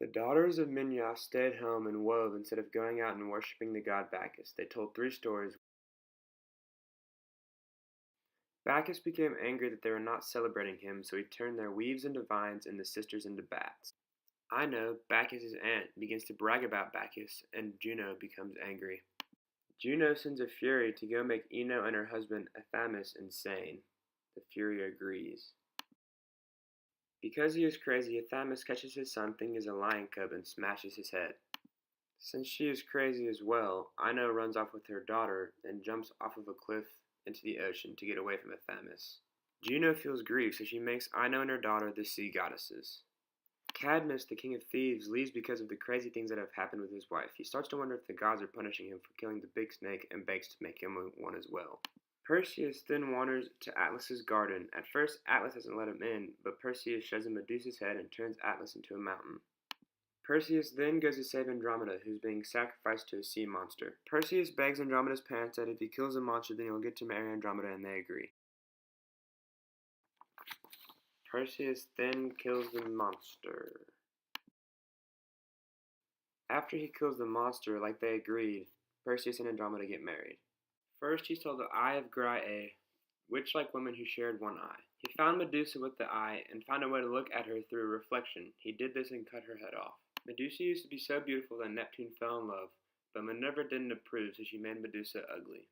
The daughters of Minos stayed home and wove instead of going out and worshipping the god Bacchus. They told 3 stories. Bacchus became angry that they were not celebrating him, so he turned their weaves into vines and the sisters into bats. Ino, Bacchus's aunt, begins to brag about Bacchus, and Juno becomes angry. Juno sends a Fury to go make Ino and her husband Athamas insane. The Fury agrees. Because he is crazy, Athamas catches his son thinking he's a lion cub and smashes his head. Since she is crazy as well, Ino runs off with her daughter and jumps off of a cliff into the ocean to get away from Athamas. Juno feels grief, so she makes Ino and her daughter the sea goddesses. Cadmus, the king of Thebes, leaves because of the crazy things that have happened with his wife. He starts to wonder if the gods are punishing him for killing the big snake and begs to make him one as well. Perseus then wanders to Atlas's garden. At first, Atlas doesn't let him in, but Perseus shows him Medusa's head and turns Atlas into a mountain. Perseus then goes to save Andromeda, who's being sacrificed to a sea monster. Perseus begs Andromeda's parents that if he kills the monster, then he'll get to marry Andromeda, and they agree. Perseus then kills the monster. After he kills the monster, like they agreed, Perseus and Andromeda get married. First, he saw the Eye of Grae, witch-like woman who shared one eye. He found Medusa with the eye and found a way to look at her through a reflection. He did this and cut her head off. Medusa used to be so beautiful that Neptune fell in love, but Minerva didn't approve, so she made Medusa ugly.